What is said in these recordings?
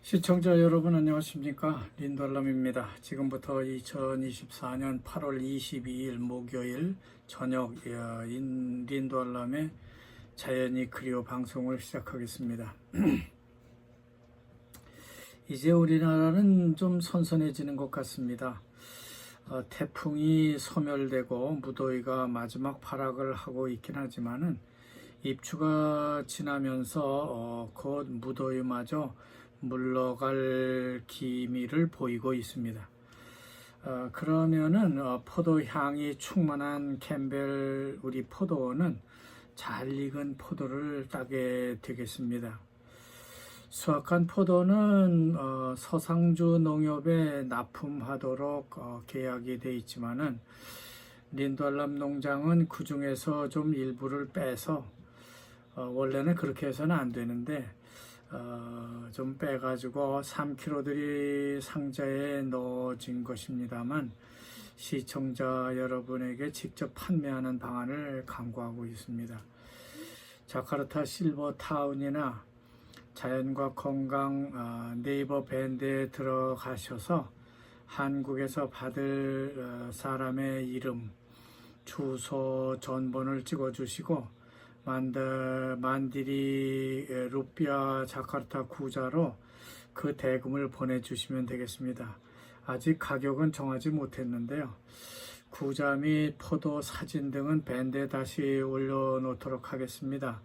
시청자 여러분 안녕하십니까? 린달람입니다. 지금부터 2024년 8월 22일 목요일 저녁 린달람의 자연이 그리워 방송을 시작하겠습니다. 이제 우리나라는 좀 선선해지는 것 같습니다. 태풍이 소멸되고 무더위가 마지막 발악을 하고 있긴 하지만은 입추가 지나면서 곧 무더위마저 물러갈 기미를 보이고 있습니다. 그러면은 포도 향이 충만한 캠벨 우리 포도원은 잘 익은 포도를 따게 되겠습니다. 수확한 포도는 서상주 농협에 납품하도록 계약이 되어 있지만은 린달람 농장은 그 중에서 좀 일부를 빼서 원래는 그렇게 해서는 안 되는데 좀 빼가지고 3kg들이 상자에 넣어진 것입니다만 시청자 여러분에게 직접 판매하는 방안을 강구하고 있습니다. 자카르타 실버타운이나 자연과 건강 네이버 밴드에 들어가셔서 한국에서 받을 사람의 이름, 주소, 전번을 찍어주시고 만디리 루피아 자카르타 구자로 그 대금을 보내주시면 되겠습니다. 아직 가격은 정하지 못했는데요. 구자 및 포도 사진 등은 밴드에 다시 올려놓도록 하겠습니다.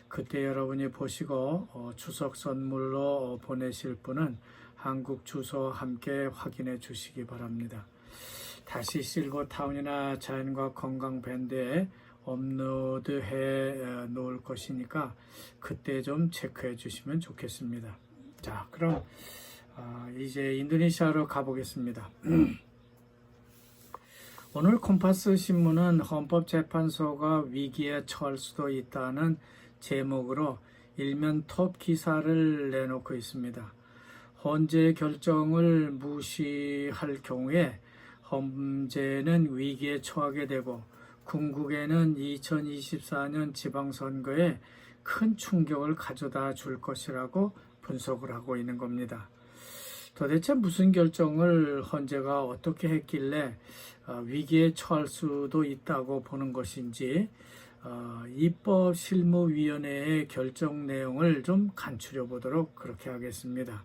그때 여러분이 보시고 추석 선물로 보내실 분은 한국 주소와 함께 확인해 주시기 바랍니다. 다시 실버타운이나 자연과 건강 밴드에 업로드해 놓을 것이니까 그때 좀 체크해 주시면 좋겠습니다. 자, 그럼 이제 인도네시아로 가보겠습니다. 오늘 콤파스 신문은 헌법재판소가 위기에 처할 수도 있다는 제목으로 일면 톱 기사를 내놓고 있습니다. 헌재 결정을 무시할 경우에 헌재는 위기에 처하게 되고 궁극에는 2024년 지방선거에 큰 충격을 가져다 줄 것이라고 분석을 하고 있는 겁니다. 도대체 무슨 결정을 헌재가 어떻게 했길래 위기에 처할 수도 있다고 보는 것인지 입법실무위원회의 결정 내용을 좀 간추려 보도록 그렇게 하겠습니다.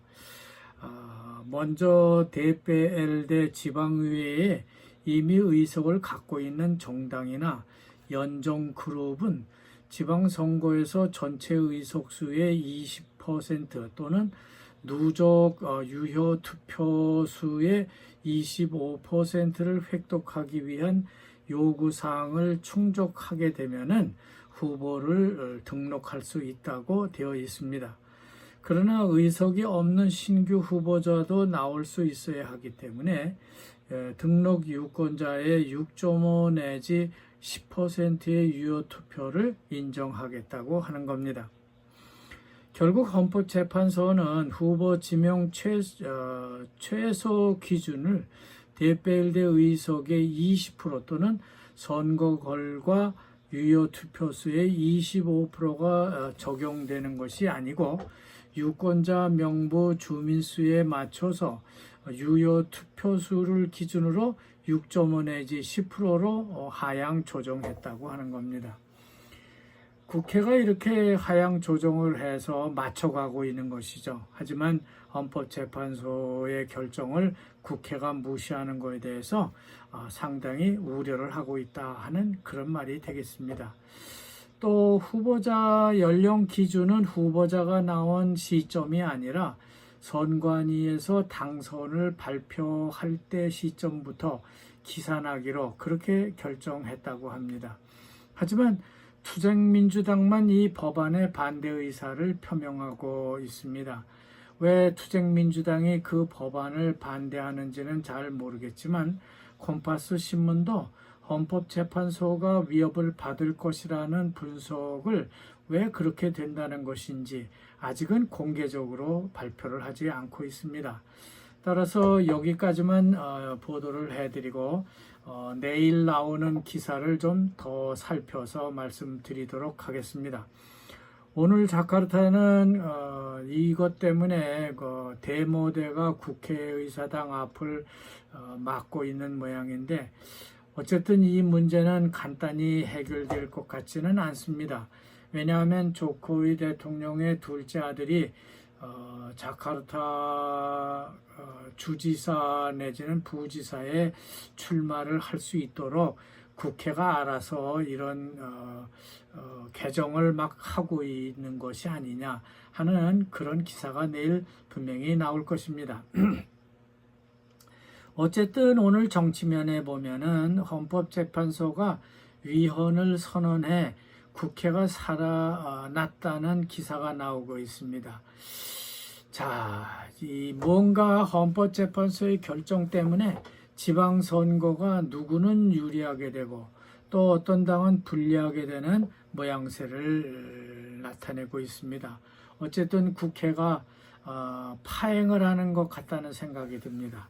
먼저 DPLD 지방의회에 이미 의석을 갖고 있는 정당이나 연정그룹은 지방선거에서 전체 의석수의 20% 또는 누적 유효 투표수의 25%를 획득하기 위한 요구사항을 충족하게 되면은 후보를 등록할 수 있다고 되어 있습니다. 그러나 의석이 없는 신규 후보자도 나올 수 있어야 하기 때문에 등록 유권자의 6.5 내지 10%의 유효 투표를 인정하겠다고 하는 겁니다. 결국 헌법재판소는 후보 지명 최소 기준을 DPLD 의석의 20% 또는 선거 결과 유효 투표수의 25%가 적용되는 것이 아니고 유권자 명부 주민수에 맞춰서 유효 투표수를 기준으로 6.5 내지 10%로 하향 조정했다고 하는 겁니다. 국회가 이렇게 하향 조정을 해서 맞춰가고 있는 것이죠. 하지만 헌법재판소의 결정을 국회가 무시하는 것에 대해서 상당히 우려를 하고 있다 하는 그런 말이 되겠습니다. 또 후보자 연령 기준은 후보자가 나온 시점이 아니라 선관위에서 당선을 발표할 때 시점부터 기산하기로 그렇게 결정했다고 합니다. 하지만 투쟁민주당만 이 법안에 반대 의사를 표명하고 있습니다. 왜 투쟁민주당이 그 법안을 반대하는지는 잘 모르겠지만 콤파스 신문도 헌법재판소가 위협을 받을 것이라는 분석을 왜 그렇게 된다는 것인지 아직은 공개적으로 발표를 하지 않고 있습니다. 따라서 여기까지만 보도를 해드리고 내일 나오는 기사를 좀 더 살펴서 말씀드리도록 하겠습니다. 오늘 자카르타는 이것 때문에 그 대모대가 국회의사당 앞을 막고 있는 모양인데, 어쨌든 이 문제는 간단히 해결될 것 같지는 않습니다. 왜냐하면 조코위 대통령의 둘째 아들이 자카르타 주지사 내지는 부지사에 출마를 할 수 있도록 국회가 알아서 이런 개정을 막 하고 있는 것이 아니냐 하는 그런 기사가 내일 분명히 나올 것입니다. 어쨌든 오늘 정치면에 보면은 헌법재판소가 위헌을 선언해 국회가 살아났다는 기사가 나오고 있습니다. 자, 이 뭔가 헌법재판소의 결정 때문에 지방선거가 누구는 유리하게 되고 또 어떤 당은 불리하게 되는 모양새를 나타내고 있습니다. 어쨌든 국회가 파행을 하는 것 같다는 생각이 듭니다.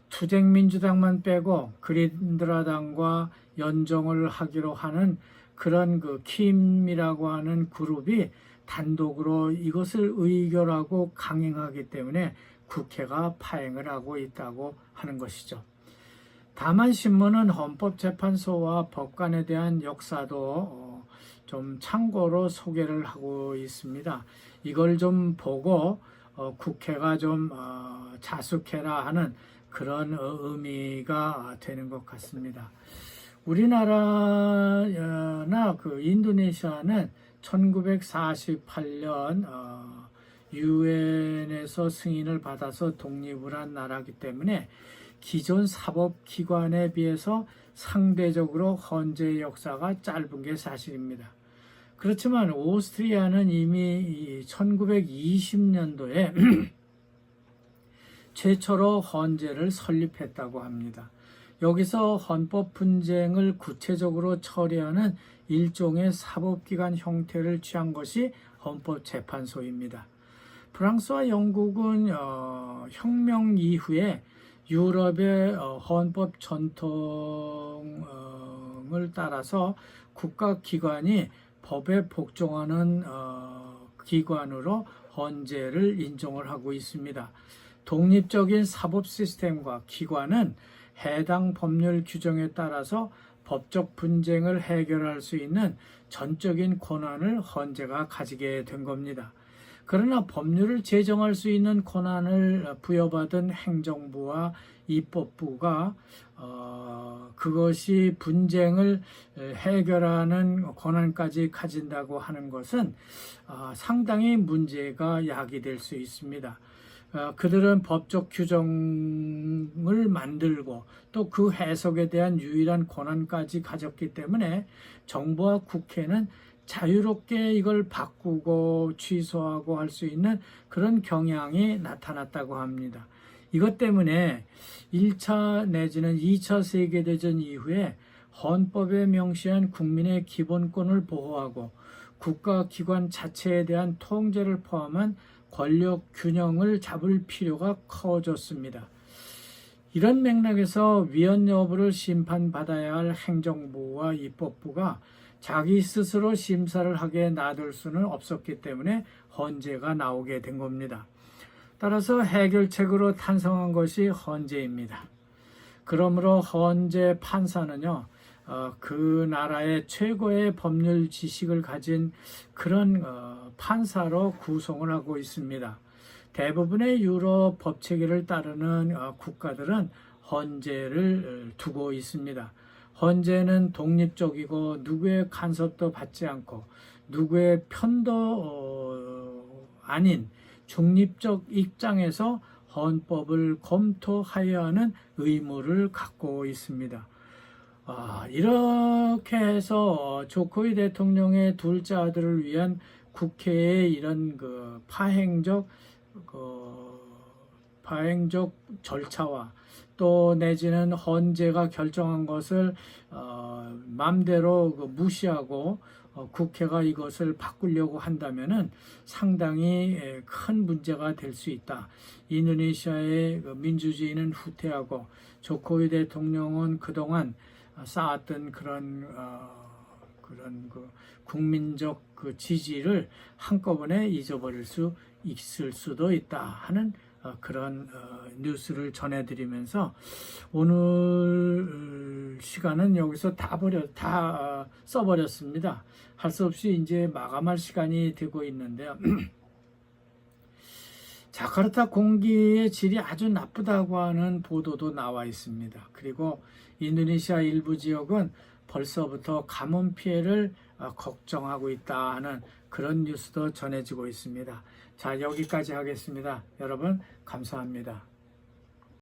투쟁민주당만 빼고 그린드라당과 연정을 하기로 하는 그런 그 킴이라고 하는 그룹이 단독으로 이것을 의결하고 강행하기 때문에 국회가 파행을 하고 있다고 하는 것이죠. 다만 신문은 헌법재판소와 법관에 대한 역사도 좀 참고로 소개를 하고 있습니다. 이걸 좀 보고 국회가 좀 자숙해라 하는 그런 의미가 되는 것 같습니다. 우리나라나 그 인도네시아는 1948년 유엔에서 승인을 받아서 독립을 한 나라이기 때문에 기존 사법기관에 비해서 상대적으로 헌재 역사가 짧은 게 사실입니다. 그렇지만 오스트리아는 이미 1920년도에 최초로 헌재를 설립했다고 합니다. 여기서 헌법 분쟁을 구체적으로 처리하는 일종의 사법기관 형태를 취한 것이 헌법재판소입니다. 프랑스와 영국은 혁명 이후에 유럽의 헌법 전통을 따라서 국가기관이 법에 복종하는 기관으로 헌재를 인정을 하고 있습니다. 독립적인 사법 시스템과 기관은 해당 법률 규정에 따라서 법적 분쟁을 해결할 수 있는 전적인 권한을 헌재가 가지게 된 겁니다. 그러나 법률을 제정할 수 있는 권한을 부여받은 행정부와 입법부가 그것이 분쟁을 해결하는 권한까지 가진다고 하는 것은 상당히 문제가 야기될 수 있습니다. 그들은 법적 규정을 만들고 또 그 해석에 대한 유일한 권한까지 가졌기 때문에 정부와 국회는 자유롭게 이걸 바꾸고 취소하고 할 수 있는 그런 경향이 나타났다고 합니다. 이것 때문에 1차 내지는 2차 세계대전 이후에 헌법에 명시한 국민의 기본권을 보호하고 국가기관 자체에 대한 통제를 포함한 권력 균형을 잡을 필요가 커졌습니다. 이런 맥락에서 위헌 여부를 심판받아야 할 행정부와 입법부가 자기 스스로 심사를 하게 놔둘 수는 없었기 때문에 헌재가 나오게 된 겁니다. 따라서 해결책으로 탄생한 것이 헌재입니다. 그러므로 헌재 판사는요, 그 나라의 최고의 법률 지식을 가진 그런 판사로 구성을 하고 있습니다. 대부분의 유럽 법체계를 따르는 국가들은 헌재를 두고 있습니다. 헌재는 독립적이고 누구의 간섭도 받지 않고 누구의 편도 아닌 중립적 입장에서 헌법을 검토하여야 하는 의무를 갖고 있습니다. 이렇게 해서 조코위 대통령의 둘째 아들을 위한 국회의 이런 그 파행적 절차와 또 내지는 헌재가 결정한 것을 맘대로 무시하고 국회가 이것을 바꾸려고 한다면은 상당히 큰 문제가 될 수 있다. 인도네시아의 민주주의는 후퇴하고 조코위 대통령은 그동안 쌓았던 그런 그런 그 국민적 그 지지를 한꺼번에 잊어버릴 수 있을 수도 있다 하는 그런 뉴스를 전해드리면서 오늘 시간은 여기서 다 써버렸습니다. 할 수 없이 이제 마감할 시간이 되고 있는데요. 자카르타 공기의 질이 아주 나쁘다고 하는 보도도 나와 있습니다. 그리고 인도네시아 일부 지역은 벌써부터 가뭄 피해를 걱정하고 있다 하는 그런 뉴스도 전해지고 있습니다. 자, 여기까지 하겠습니다. 여러분, 감사합니다.